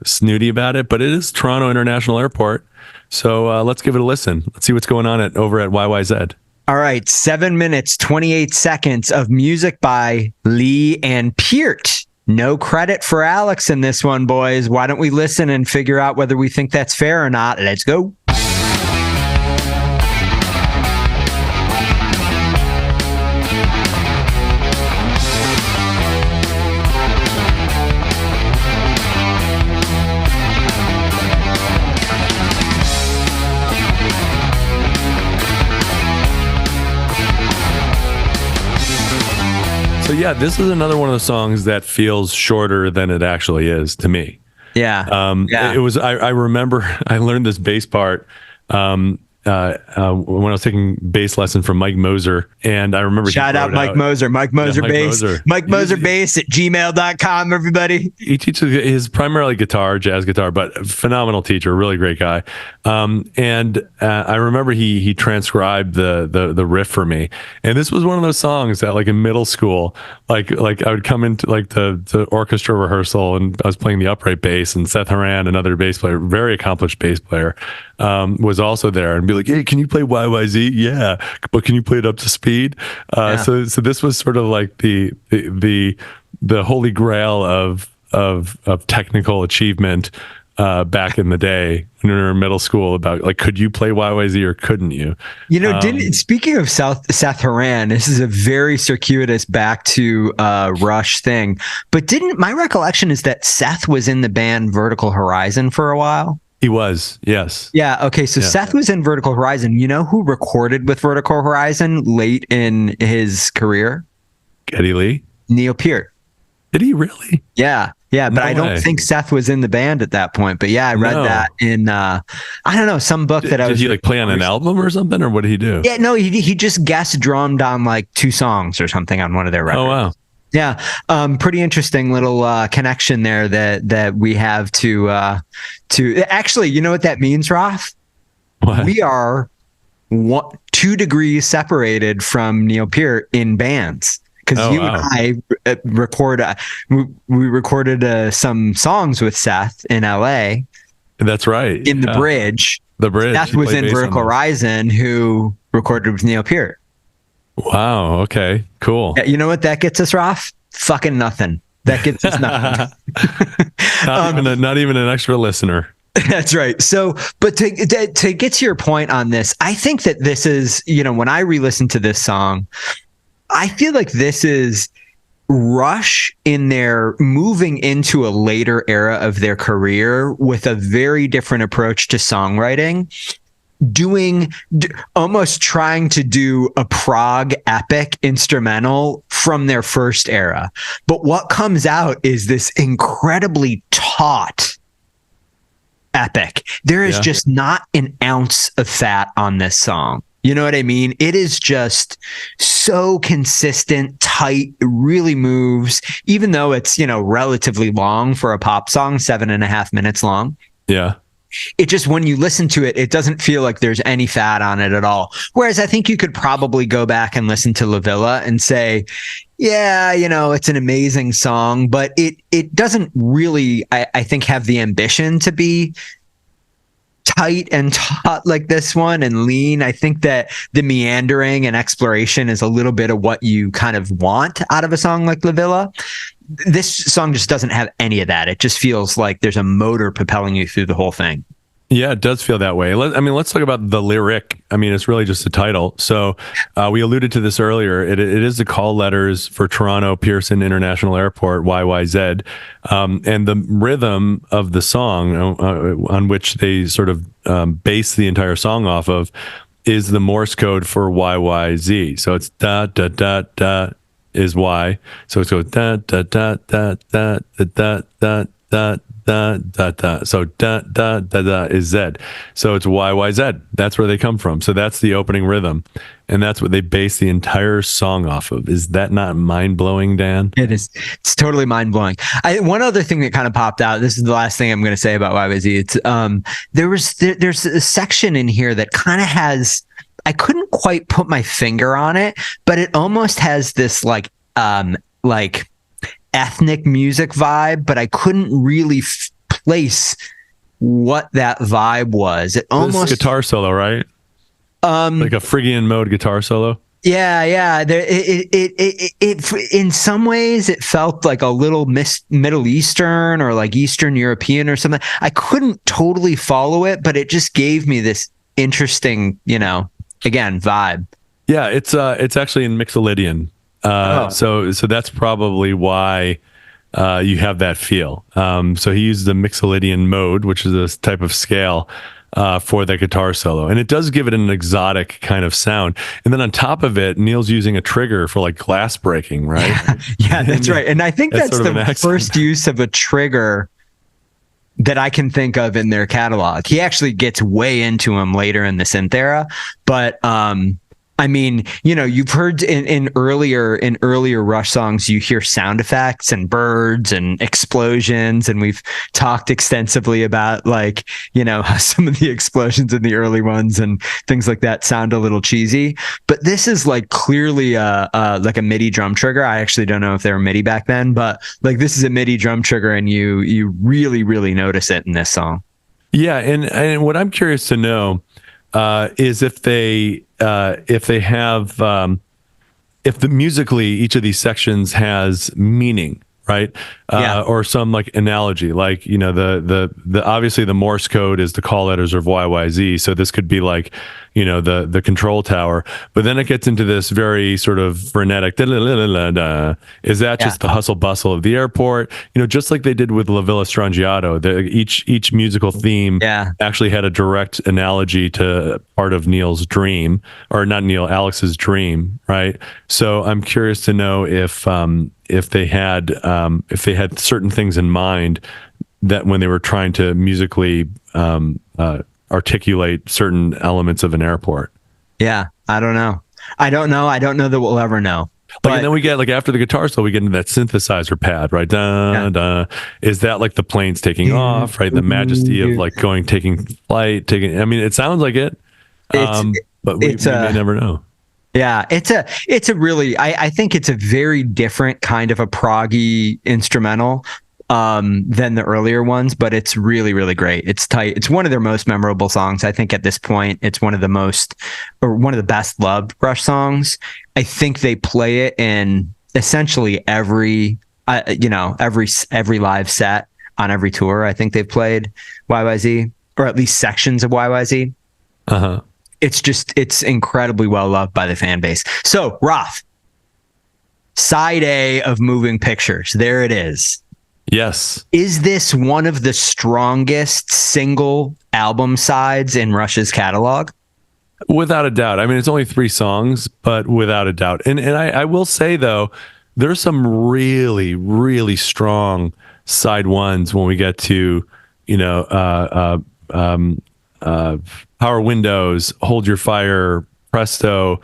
snooty about it, but it is Toronto International Airport. So let's give it a listen. Let's see what's going on over at YYZ. All right, 7 minutes, 28 seconds of music by Lee and Peart. No credit for Alex in this one, boys. Why don't we listen and figure out whether we think that's fair or not? Let's go. So yeah, this is another one of the songs that feels shorter than it actually is to me. Yeah. It was. I remember I learned this bass part when I was taking bass lesson from Mike Moser, and I remember shout out Mike Moser bass, Mike Moser bass at gmail.com, everybody. He teaches his primarily jazz guitar, but phenomenal teacher, really great guy. And I remember he transcribed the riff for me, and this was one of those songs that like in middle school, like I would come into like the orchestra rehearsal, and I was playing the upright bass, and Seth Haran, another bass player, very accomplished bass player, was also there, and be like, hey, can you play YYZ? Yeah, but can you play it up to speed? So this was sort of like the holy grail of technical achievement back in the day when we were in middle school, about like, could you play YYZ or couldn't you? Speaking of Seth Haran, this is a very circuitous back to Rush thing, but my recollection is that Seth was in the band Vertical Horizon for a while. He was, yes. Yeah. Okay. So Seth was in Vertical Horizon. You know who recorded with Vertical Horizon late in his career? Geddy Lee? Neil Peart. Did he really? Yeah. Yeah. But I don't think Seth was in the band at that point. But yeah, I read that in, I don't know, some book that I was. Did he like play on an album or something, or what did he do? Yeah. No, he just guest drummed on like 2 songs or something on one of their records. Oh, wow. Yeah, pretty interesting little connection there that we have to actually, you know what that means, Roth? What? We are 2 degrees separated from Neil Peart in bands, because and I we recorded some songs with Seth in LA. That's right. In the Bridge. The Bridge. Seth was in Vertical Horizon, who recorded with Neil Peart. Wow. Okay. Cool. Yeah, you know what that gets us, Roth? Fucking nothing. That gets us nothing. not even an extra listener. That's right. So, but to get to your point on this, I think that this is, when I re-listen to this song, I feel like this is Rush in their moving into a later era of their career with a very different approach to songwriting. Almost trying to do a prog epic instrumental from their first era. But what comes out is this incredibly taut epic. There is just not an ounce of fat on this song. You know what I mean? It is just so consistent, tight, it really moves, even though it's, relatively long for a pop song, 7.5 minutes long. Yeah. It just, when you listen to it, it doesn't feel like there's any fat on it at all. Whereas I think you could probably go back and listen to La Villa and say, yeah, it's an amazing song, but it doesn't really, I think, have the ambition to be tight and taut like this one and lean. I think that the meandering and exploration is a little bit of what you kind of want out of a song like La Villa. This song just doesn't have any of that. It just feels like there's a motor propelling you through the whole thing. Yeah, it does feel that way. Let's talk about the lyric. I mean, it's really just a title. So we alluded to this earlier. It is the call letters for Toronto Pearson International Airport, YYZ. And the rhythm of the song on which they sort of base the entire song off of is the Morse code for YYZ. So it's da, da, da, da is Y. So it's go da, da, da, da, da, da, da, da, da. Da, da, da. So da, da, da, da is Z. So it's YYZ. That's where they come from. So that's the opening rhythm. And that's what they base the entire song off of. Is that not mind-blowing, Dan? It is. It's totally mind-blowing. One other thing that kind of popped out, this is the last thing I'm going to say about YYZ. It's there's a section in here that kind of has, I couldn't quite put my finger on it, but it almost has this like ethnic music vibe, but I couldn't really place what that vibe was. It almost this guitar solo, right? Like a Phrygian mode guitar solo. Yeah. It in some ways it felt like a little Middle Eastern or like Eastern European or something. I couldn't totally follow it, but it just gave me this interesting, again, vibe. Yeah, it's actually in Mixolydian. So that's probably why you have that feel. So he used the Mixolydian mode, which is a type of scale for that guitar solo, and it does give it an exotic kind of sound. And then on top of it, Neil's using a trigger for like glass breaking, right? Yeah, that's right. And I think that's sort of the first use of a trigger that I can think of in their catalog. He actually gets way into them later in the synth era, but I mean, you've heard in earlier Rush songs, you hear sound effects and birds and explosions. And we've talked extensively about how some of the explosions in the early ones and things like that sound a little cheesy. But this is like clearly like a MIDI drum trigger. I actually don't know if they were MIDI back then, but like this is a MIDI drum trigger and you really, really notice it in this song. Yeah. And what I'm curious to know is if they have if the musically each of these sections has meaning, right? Or some like analogy, like the obviously the Morse code is the call letters of YYZ, so this could be like the control tower, but then it gets into this very sort of frenetic is that just the hustle bustle of the airport, just like they did with La Villa Strangiato. Each musical theme actually had a direct analogy to part of Neil's dream, or not Neil, Alex's dream, right? So I'm curious to know if they had certain things in mind that when they were trying to musically articulate certain elements of an airport. Yeah, I don't know. I don't know that we'll ever know. And then we get after the guitar solo, we get into that synthesizer pad, right? Is that like the planes taking off, right? The majesty of taking flight, I mean, it sounds like it, but we may never know. Yeah, it's a really, I think it's a very different kind of a proggy instrumental than the earlier ones, but it's really, really great. It's tight. It's one of their most memorable songs. I think at this point, it's one of the best loved Rush songs. I think they play it in essentially every live set on every tour. I think they've played YYZ, or at least sections of YYZ. It's incredibly well loved by the fan base. So Roth, side A of Moving Pictures. There it is. Yes. Is this one of the strongest single album sides in Rush's catalog? Without a doubt. I mean, it's only 3 songs, but without a doubt. And I will say, though, there's some really, really strong side ones when we get to, Power Windows, Hold Your Fire, Presto.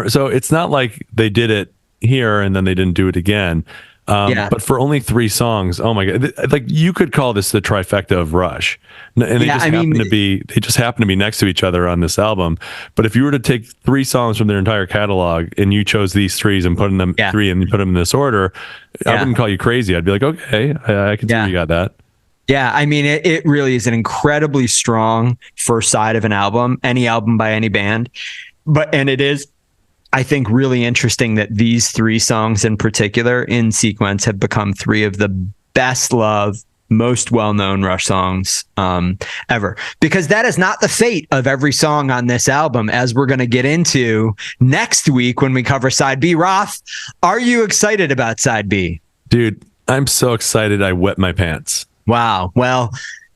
So it's not like they did it here and then they didn't do it again. But for only 3 songs, oh my God, like you could call this the trifecta of Rush. And they just happen to be next to each other on this album. But if you were to take 3 songs from their entire catalog and you chose these 3s and put them 3 and you put them in this order, I wouldn't call you crazy. I'd be like, okay, I can see you got that. Yeah, I mean, it really is an incredibly strong first side of an album, any album by any band. And it is, I think, really interesting that these 3 songs in particular in sequence have become 3 of the best loved most well-known Rush songs ever, because that is not the fate of every song on this album, as we're going to get into next week when we cover side B. Roth, are you excited about side B? Dude, I'm so excited I wet my pants. Wow. Well,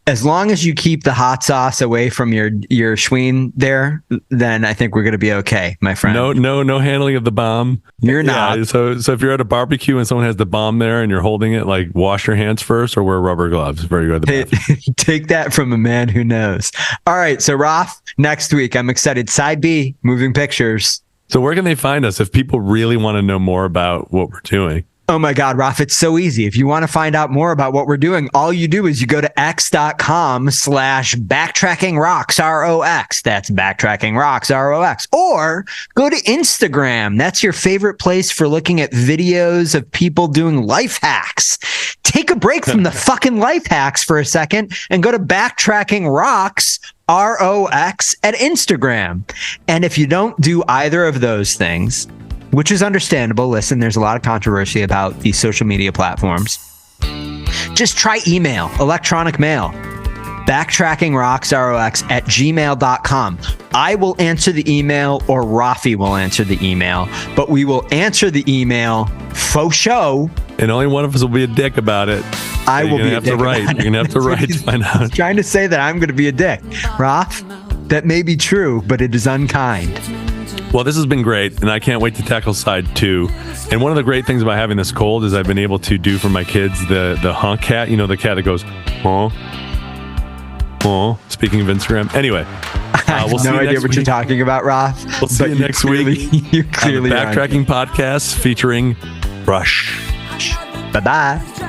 as long as you keep the hot sauce away from your schween there, then I think we're going to be okay, my friend. No handling of the bomb. You're not. So if you're at a barbecue and someone has the bomb there and you're holding it, like, wash your hands first or wear rubber gloves before you go to the bathroom. Take that from a man who knows. All right. So Roth, next week, I'm excited. Side B, Moving Pictures. So where can they find us if people really want to know more about what we're doing? Oh my God, Roth, it's so easy. If you want to find out more about what we're doing, all you do is you go to x.com/backtrackingrocks, ROX. That's Backtracking Rocks, ROX. Or go to Instagram. That's your favorite place for looking at videos of people doing life hacks. Take a break from the fucking life hacks for a second and go to Backtracking Rocks, ROX at Instagram. And if you don't do either of those things, which is understandable. Listen, there's a lot of controversy about these social media platforms. Just try email, electronic mail, backtrackingrocksrox@gmail.com. I will answer the email, or Rafi will answer the email, but we will answer the email faux show. And only one of us will be a dick about it. I will be a dick about it. You're going to have to write to find out. Trying to say that I'm going to be a dick. Roth, that may be true, but it is unkind. Well, this has been great, and I can't wait to tackle side 2. And one of the great things about having this cold is I've been able to do for my kids the honk cat. You know, the cat that goes, oh, oh. Speaking of Instagram. Anyway, I have no idea what you're talking about, Roth. We'll see you next week. You're clearly Backtracking podcast featuring Rush. Bye-bye.